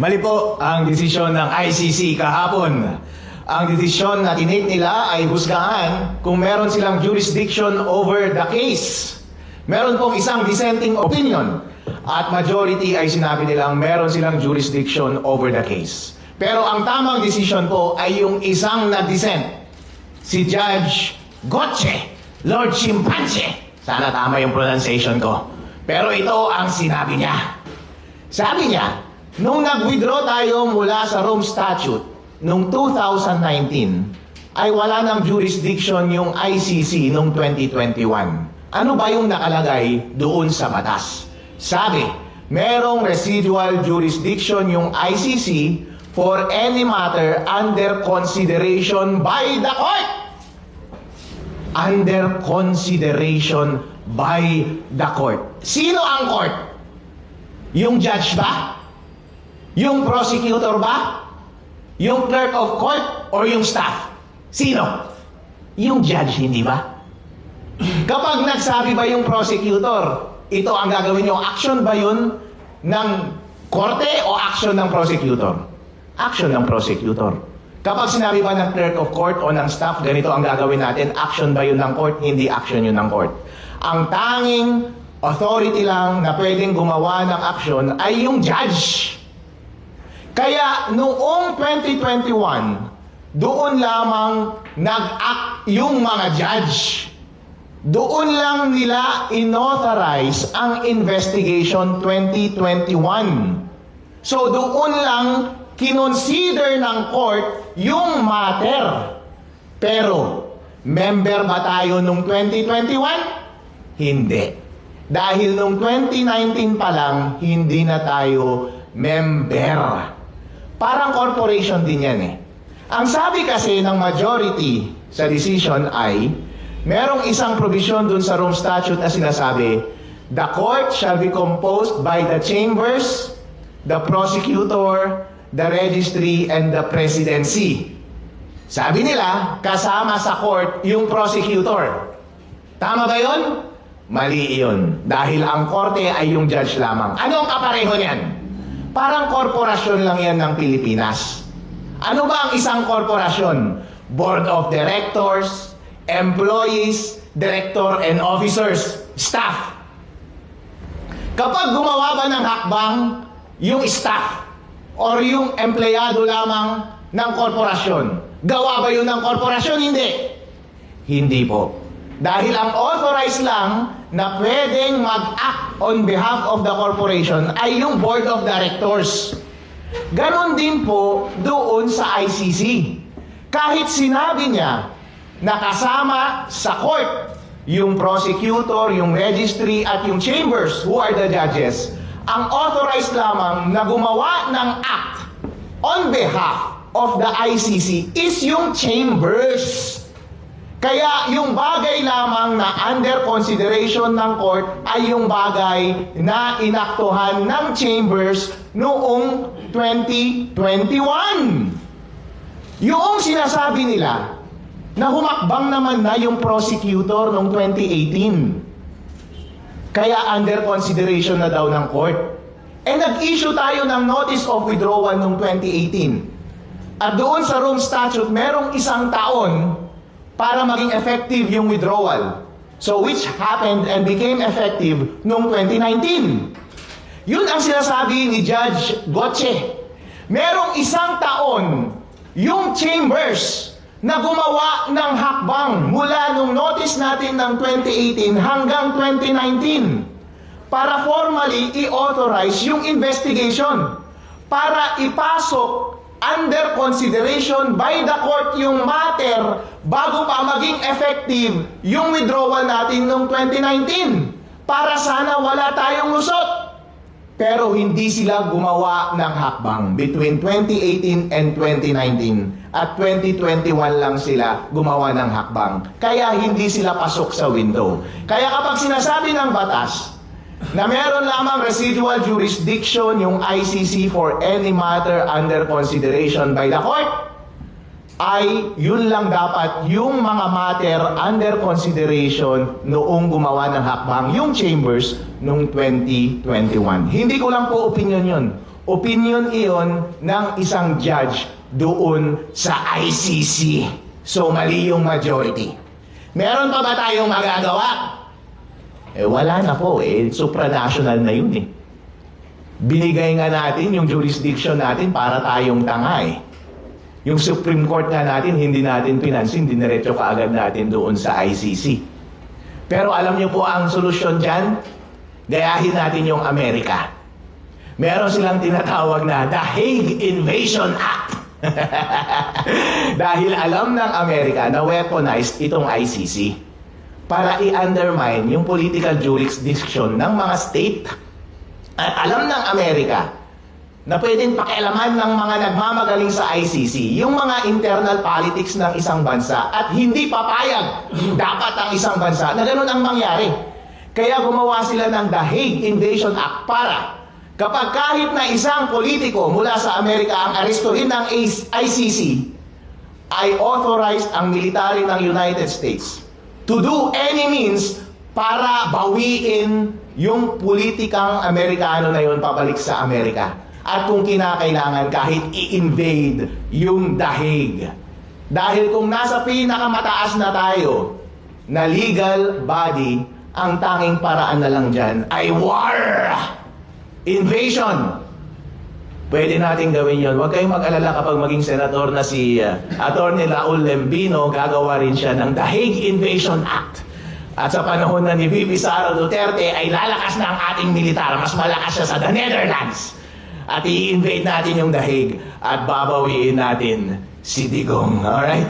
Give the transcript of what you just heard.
Mali po ang desisyon ng ICC kahapon. Ang desisyon na tinake nila ay husgahan kung meron silang jurisdiction over the case. Meron pong isang dissenting opinion at majority ay sinabi nilang meron silang jurisdiction over the case. Pero ang tamang desisyon po ay yung isang na-dissent, si Judge Gotche, Lord Chimpanche. Sana tama yung pronunciation ko. Pero ito ang sinabi niya. Sabi niya, nung nag-withdraw tayo mula sa Rome Statute noong 2019, ay wala ng jurisdiction yung ICC noong 2021. Ano ba yung nakalagay doon sa batas? Sabi, merong residual jurisdiction yung ICC for any matter under consideration by the court. Under consideration by the court. Sino ang court? Yung judge ba? Yung prosecutor ba? Yung clerk of court? Or yung staff? Sino? Yung judge, hindi ba? Kapag nagsabi ba yung prosecutor, ito ang gagawin nyo, action ba yun ng korte o action ng prosecutor? Action ng prosecutor. Kapag sinabi ba ng clerk of court o ng staff, ganito ang gagawin natin, action ba yun ng court? Hindi action yun ng court. Ang tanging authority lang na pwedeng gumawa ng action ay yung judge. Kaya noong 2021, doon lamang nag-act yung mga judge. Doon lang nila inauthorize ang investigation 2021. So doon lang kinonsider ng court yung matter. Pero, member ba tayo nung 2021? Hindi. Dahil nung 2019 pa lang, hindi na tayo member. Parang corporation din yan eh. Ang sabi kasi ng majority sa decision ay, merong isang provision dun sa Rome Statute na sinasabi, the court shall be composed by the chambers, the prosecutor, the registry, and the presidency. Sabi nila, kasama sa court yung prosecutor. Tama ba yun? Mali yun. Dahil ang korte ay yung judge lamang. Ano ang kapareho niyan? Parang korporasyon lang yan ng Pilipinas. Ano ba ang isang korporasyon? Board of directors, employees, director and officers, staff. Kapag gumawa ba ng hakbang yung staff, or yung empleyado lamang ng korporasyon, gawa ba yun ng korporasyon? Hindi. Hindi po. Dahil ang authorized lang na pwedeng mag-act on behalf of the corporation ay yung board of directors. Ganon din po doon sa ICC. Kahit sinabi niya na kasama sa court yung prosecutor, yung registry at yung chambers who are the judges, ang authorized lamang na gumawa ng act on behalf of the ICC is yung chambers. Kaya yung bagay lamang na under consideration ng court ay yung bagay na inaktuhan ng chambers noong 2021. Yung sinasabi nila na humakbang naman na yung prosecutor noong 2018. Kaya under consideration na daw ng court. Eh nag-issue tayo ng notice of withdrawal noong 2018. At doon sa Rome Statute, merong isang taon para maging effective yung withdrawal. So which happened and became effective noong 2019. Yun ang sinasabi ni Judge Gotche. Merong isang taon yung chambers na gumawa ng hakbang mula nung notice natin ng 2018 hanggang 2019 para formally i-authorize yung investigation para ipasok under consideration by the court yung matter bago pa maging effective yung withdrawal natin nung 2019 para sana wala tayong lusot. Pero hindi sila gumawa ng hakbang between 2018 and 2019 at 2021 lang sila gumawa ng hakbang. Kaya hindi sila pasok sa window. Kaya kapag sinasabi ng batas na meron lamang residual jurisdiction yung ICC for any matter under consideration by the court, ay yun lang dapat yung mga matter under consideration noong gumawa ng hakbang yung chambers noong 2021. Hindi ko lang po opinion yun. Opinion iyon ng isang judge doon sa ICC. So, mali yung majority. Meron pa ba tayong magagawa? Wala na po. Supranational na yun eh. Binigay nga natin yung jurisdiction natin para tayong tanga eh. Yung Supreme Court nga natin, hindi natin pinansin, diniretso kaagad natin doon sa ICC. Pero alam niyo po ang solusyon dyan? Gayahin natin yung Amerika. Meron silang tinatawag na The Hague Invasion Act. Dahil alam ng Amerika na weaponized itong ICC para i-undermine yung political jurisdiction ng mga state. Alam ng Amerika na pwedeng pakialaman ng mga nagmamagaling sa ICC yung mga internal politics ng isang bansa at hindi papayag dapat ang isang bansa na ganun ang mangyari. Kaya gumawa sila ng The Hague Invasion Act para kapag kahit na isang politiko mula sa Amerika ang arestuhin ng ICC, ay authorized ang military ng United States to do any means para bawiin yung politikang Amerikano na yun pabalik sa Amerika. At kung kinakailangan kahit i-invade yung The Hague. Dahil kung nasa pinakamataas na tayo na legal body, ang tanging paraan na lang dyan ay war! Invasion! Pwede natin gawin yon. Huwag kayong mag-alala kapag maging senador na si Atty. Raul Lembino, gagawa rin siya ng The Hague Invasion Act. At sa panahon na ni VP Sara Duterte ay lalakas na ang ating militar. Mas malakas siya sa the Netherlands. At i-invade natin yung The Hague at babawiin natin si Digong. Alright?